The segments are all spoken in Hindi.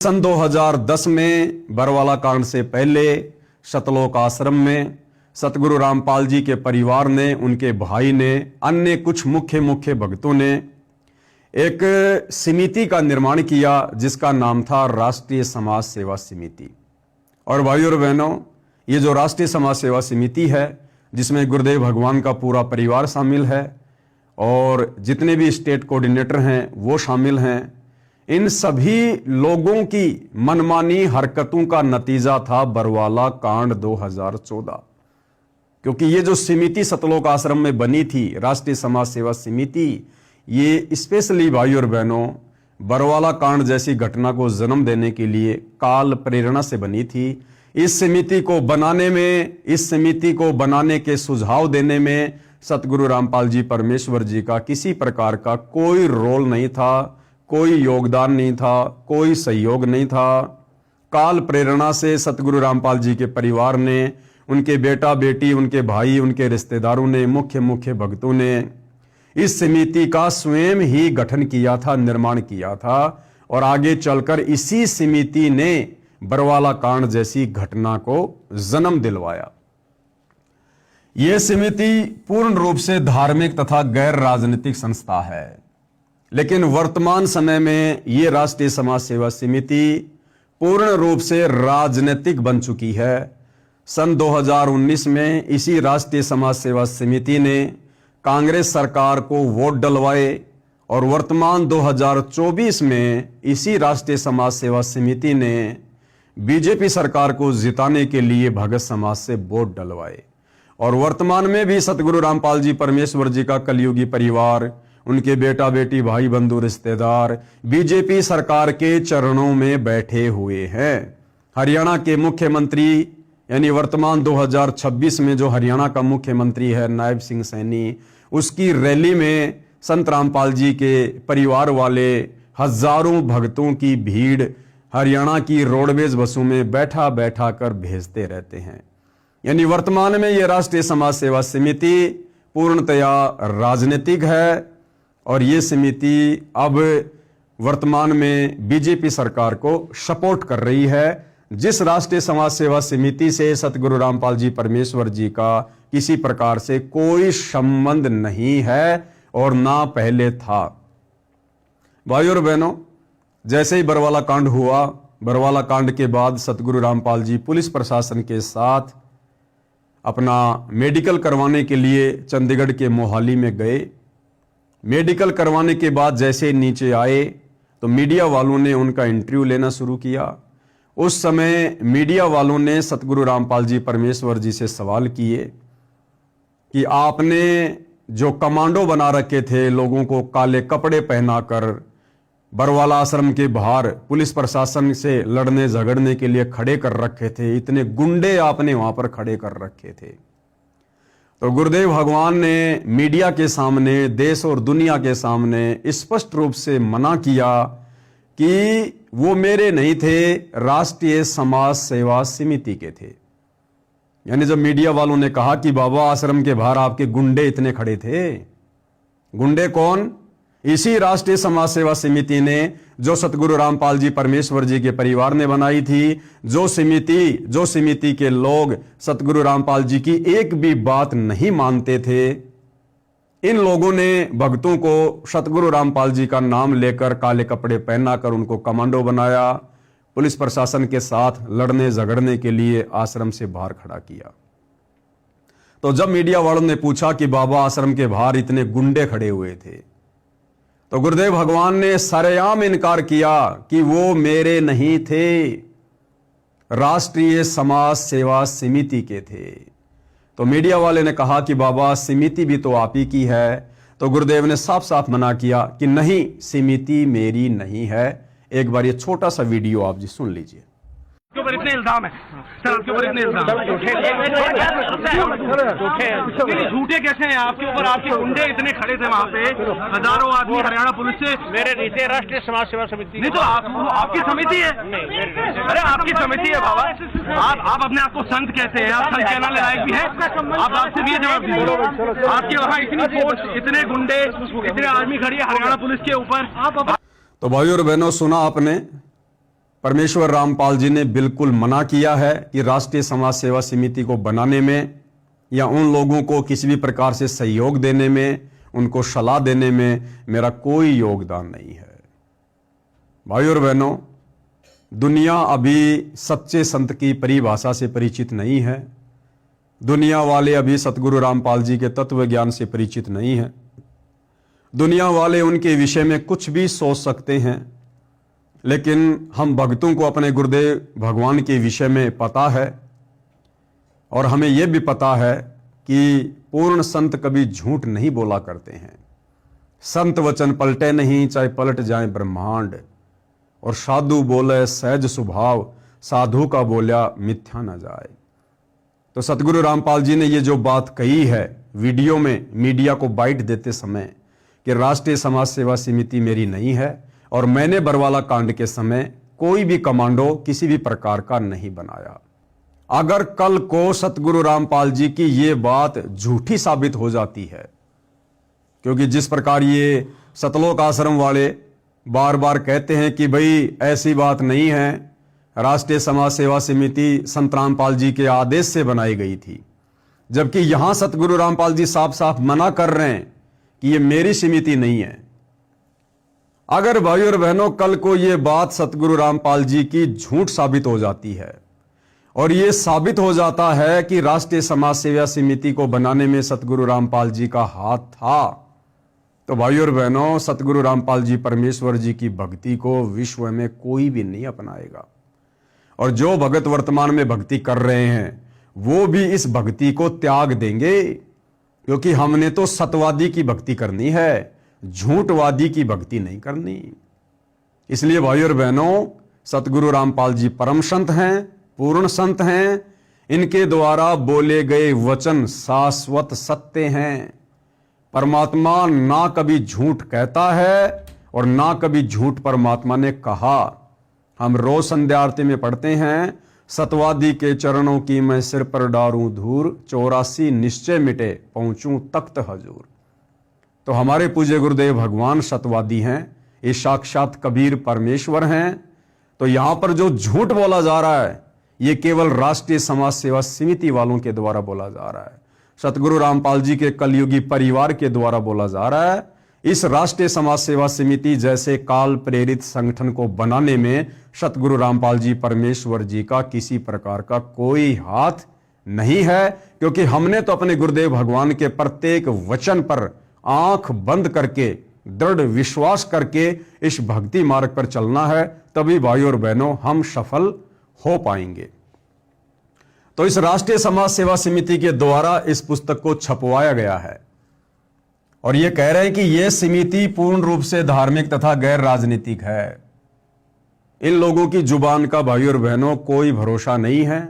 सन 2010 में बरवाला कांड से पहले सतलोक आश्रम में सतगुरु रामपाल जी के परिवार ने, उनके भाई ने, अन्य कुछ मुख्य भक्तों ने एक समिति का निर्माण किया जिसका नाम था राष्ट्रीय समाज सेवा समिति। और भाइयों और बहनों, ये जो राष्ट्रीय समाज सेवा समिति है जिसमें गुरुदेव भगवान का पूरा परिवार शामिल है और जितने भी स्टेट कोऑर्डिनेटर हैं वो शामिल हैं, इन सभी लोगों की मनमानी हरकतों का नतीजा था बरवाला कांड 2014। क्योंकि ये जो समिति सतलोक आश्रम में बनी थी, राष्ट्रीय समाज सेवा समिति, ये स्पेशली भाइयों और बहनों बरवाला कांड जैसी घटना को जन्म देने के लिए काल प्रेरणा से बनी थी। इस समिति को बनाने के सुझाव देने में सतगुरु रामपाल जी परमेश्वर जी का किसी प्रकार का कोई रोल नहीं था, कोई योगदान नहीं था, कोई सहयोग नहीं था। काल प्रेरणा से सतगुरु रामपाल जी के परिवार ने, उनके बेटा बेटी, उनके भाई, उनके रिश्तेदारों ने, मुख्य भक्तों ने इस समिति का स्वयं ही गठन किया था, निर्माण किया था और आगे चलकर इसी समिति ने बरवाला कांड जैसी घटना को जन्म दिलवाया। यह समिति पूर्ण रूप से धार्मिक तथा गैर राजनीतिक संस्था है, लेकिन वर्तमान समय में यह राष्ट्रीय समाज सेवा समिति पूर्ण रूप से राजनीतिक बन चुकी है। सन 2019 में इसी राष्ट्रीय समाज सेवा समिति ने कांग्रेस सरकार को वोट डलवाए और वर्तमान 2024 में इसी राष्ट्रीय समाज सेवा समिति ने बीजेपी सरकार को जिताने के लिए भगत समाज से वोट डलवाए। और वर्तमान में भी सतगुरु रामपाल जी परमेश्वर जी का कलयुगी परिवार, उनके बेटा बेटी, भाई बंधु, रिश्तेदार बीजेपी सरकार के चरणों में बैठे हुए हैं। हरियाणा के मुख्यमंत्री यानी वर्तमान 2026 में जो हरियाणा का मुख्यमंत्री है नायब सिंह सैनी, उसकी रैली में संत रामपाल जी के परिवार वाले हजारों भक्तों की भीड़ हरियाणा की रोडवेज बसों में बैठा कर भेजते रहते हैं। यानी वर्तमान में यह राष्ट्रीय समाज सेवा समिति पूर्णतया राजनीतिक है और ये समिति अब वर्तमान में बीजेपी सरकार को सपोर्ट कर रही है, जिस राष्ट्रीय समाज सेवा समिति से सतगुरु रामपाल जी परमेश्वर जी का किसी प्रकार से कोई संबंध नहीं है और ना पहले था। भाइयों और बहनों, जैसे ही बरवाला कांड हुआ, बरवाला कांड के बाद सतगुरु रामपाल जी पुलिस प्रशासन के साथ अपना मेडिकल करवाने के लिए चंडीगढ़ के मोहाली में गए। मेडिकल करवाने के बाद जैसे नीचे आए तो मीडिया वालों ने उनका इंटरव्यू लेना शुरू किया। उस समय मीडिया वालों ने सतगुरु रामपाल जी परमेश्वर जी से सवाल किए कि आपने जो कमांडो बना रखे थे, लोगों को काले कपड़े पहनाकर बरवाला आश्रम के बाहर पुलिस प्रशासन से लड़ने झगड़ने के लिए खड़े कर रखे थे, इतने गुंडे आपने वहां पर खड़े कर रखे थे। तो गुरुदेव भगवान ने मीडिया के सामने, देश और दुनिया के सामने स्पष्ट रूप से मना किया कि वो मेरे नहीं थे, राष्ट्रीय समाज सेवा समिति के थे। यानी जब मीडिया वालों ने कहा कि बाबा आश्रम के बाहर आपके गुंडे इतने खड़े थे, गुंडे कौन? इसी राष्ट्रीय समाज सेवा समिति ने, जो सतगुरु रामपाल जी परमेश्वर जी के परिवार ने बनाई थी, जो समिति के लोग सतगुरु रामपाल जी की एक भी बात नहीं मानते थे। इन लोगों ने भक्तों को सतगुरु रामपाल जी का नाम लेकर काले कपड़े पहनाकर उनको कमांडो बनाया, पुलिस प्रशासन के साथ लड़ने झगड़ने के लिए आश्रम से बाहर खड़ा किया। तो जब मीडिया वालों ने पूछा कि बाबा आश्रम के बाहर इतने गुंडे खड़े हुए थे, तो गुरुदेव भगवान ने सरेआम इनकार किया कि वो मेरे नहीं थे, राष्ट्रीय समाज सेवा समिति के थे। तो मीडिया वाले ने कहा कि बाबा समिति भी तो आप ही की है। तो गुरुदेव ने साफ साफ मना किया कि नहीं, समिति मेरी नहीं है। एक बार ये छोटा सा वीडियो आप जी सुन लीजिए। आपके ऊपर इतने इल्जाम है सर, आपके ऊपर इतने इल्जाम झूठे कैसे हैं आपके ऊपर? आपके गुंडे इतने खड़े थे वहाँ पे, हजारों आदमी हरियाणा पुलिस से। मेरे नीचे राष्ट्रीय समाज सेवा समिति नहीं तो आपकी समिति है। अरे आपकी समिति है बाबा, आप अपने आप को संत कहते हैं, आप संत कहना लायक भी है। आप आपसे भी जवाब दीजिए, आपके वहाँ इतनी फोर्स, इतने गुंडे, इतने आदमी खड़ी है हरियाणा पुलिस के ऊपर। तो भाइयों और बहनों, सुना आपने परमेश्वर रामपाल जी ने बिल्कुल मना किया है कि राष्ट्रीय समाज सेवा समिति को बनाने में या उन लोगों को किसी भी प्रकार से सहयोग देने में, उनको सलाह देने में मेरा कोई योगदान नहीं है। भाइयों और बहनों, दुनिया अभी सच्चे संत की परिभाषा से परिचित नहीं है। दुनिया वाले अभी सतगुरु रामपाल जी के तत्व ज्ञान से परिचित नहीं है। दुनिया वाले उनके विषय में कुछ भी सोच सकते हैं, लेकिन हम भक्तों को अपने गुरुदेव भगवान के विषय में पता है और हमें यह भी पता है कि पूर्ण संत कभी झूठ नहीं बोला करते हैं। संत वचन पलटे नहीं, चाहे पलट जाए ब्रह्मांड। और साधु बोले सहज स्वभाव, साधु का बोलिया मिथ्या न जाए। तो सतगुरु रामपाल जी ने ये जो बात कही है वीडियो में मीडिया को बाइट देते समय कि राष्ट्रीय समाज सेवा समिति मेरी नहीं है और मैंने बरवाला कांड के समय कोई भी कमांडो किसी भी प्रकार का नहीं बनाया। अगर कल को सतगुरु रामपाल जी की ये बात झूठी साबित हो जाती है, क्योंकि जिस प्रकार ये सतलोक आश्रम वाले बार बार कहते हैं कि भाई ऐसी बात नहीं है, राष्ट्रीय समाज सेवा समिति संत रामपाल जी के आदेश से बनाई गई थी, जबकि यहां सतगुरु रामपाल जी साफ साफ मना कर रहे हैं कि ये मेरी समिति नहीं है। अगर भाइयों और बहनों कल को ये बात सतगुरु रामपाल जी की झूठ साबित हो जाती है और ये साबित हो जाता है कि राष्ट्रीय समाज सेवा समिति को बनाने में सतगुरु रामपाल जी का हाथ था, तो भाइयों और बहनों, सतगुरु रामपाल जी परमेश्वर जी की भक्ति को विश्व में कोई भी नहीं अपनाएगा। और जो भगत वर्तमान में भक्ति कर रहे हैं वो भी इस भक्ति को त्याग देंगे, क्योंकि हमने तो सतवादी की भक्ति करनी है, झूठवादी की भक्ति नहीं करनी। इसलिए भाइयों और बहनों, सतगुरु रामपाल जी परम संत हैं, पूर्ण संत हैं। इनके द्वारा बोले गए वचन शाश्वत सत्य हैं। परमात्मा ना कभी झूठ कहता है और ना कभी झूठ परमात्मा ने कहा। हम रोज संध्या आरती में पढ़ते हैं, सतवादी के चरणों की मैं सिर पर डारूं धूर, 84 निश्चय मिटे पहुंचूं तख्त हजूर। तो हमारे पूज्य गुरुदेव भगवान सतवादी हैं, ये साक्षात कबीर परमेश्वर हैं। तो यहां पर जो झूठ बोला जा रहा है ये केवल राष्ट्रीय समाज सेवा समिति वालों के द्वारा बोला जा रहा है, सतगुरु रामपाल जी के कलयुगी परिवार के द्वारा बोला जा रहा है। इस राष्ट्रीय समाज सेवा समिति जैसे काल प्रेरित संगठन को बनाने में सतगुरु रामपाल जी परमेश्वर जी का किसी प्रकार का कोई हाथ नहीं है, क्योंकि हमने तो अपने गुरुदेव भगवान के प्रत्येक वचन पर आंख बंद करके दृढ़ विश्वास करके इस भक्ति मार्ग पर चलना है, तभी भाइयों और बहनों हम सफल हो पाएंगे। तो इस राष्ट्रीय समाज सेवा समिति के द्वारा इस पुस्तक को छपवाया गया है और यह कह रहे हैं कि यह समिति पूर्ण रूप से धार्मिक तथा गैर राजनीतिक है। इन लोगों की जुबान का भाइयों और बहनों कोई भरोसा नहीं है।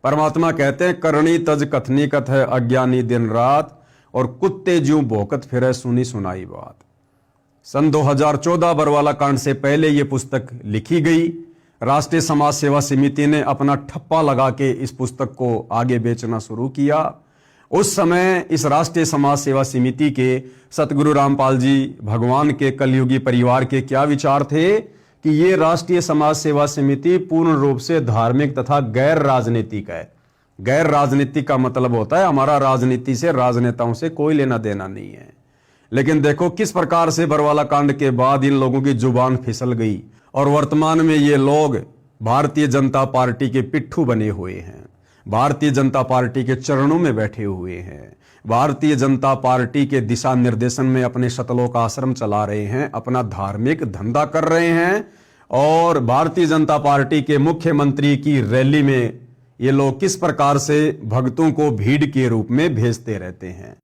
परमात्मा कहते हैं, करणी तज कथनी कथ है अज्ञानी दिन रात, और कुत्ते ज्यों भौंकत फिरे सुनी सुनाई बात। सन 2014 बरवाला कांड से पहले यह पुस्तक लिखी गई। राष्ट्रीय समाज सेवा समिति ने अपना ठप्पा लगा के इस पुस्तक को आगे बेचना शुरू किया। उस समय इस राष्ट्रीय समाज सेवा समिति के सतगुरु रामपाल जी भगवान के कलयुगी परिवार के क्या विचार थे कि ये राष्ट्रीय समाज सेवा समिति पूर्ण रूप से धार्मिक तथा गैर राजनीतिक है। गैर राजनीतिक का मतलब होता है हमारा राजनीति से, राजनेताओं से कोई लेना देना नहीं है। लेकिन देखो किस प्रकार से बरवाला कांड के बाद इन लोगों की जुबान फिसल गई और वर्तमान में ये लोग भारतीय जनता पार्टी के पिट्ठू बने हुए हैं, भारतीय जनता पार्टी के चरणों में बैठे हुए हैं, भारतीय जनता पार्टी के दिशा निर्देशन में अपने सतलोक आश्रम चला रहे हैं, अपना धार्मिक धंधा कर रहे हैं। और भारतीय जनता पार्टी के मुख्यमंत्री की रैली में ये लोग किस प्रकार से भक्तों को भीड़ के रूप में भेजते रहते हैं।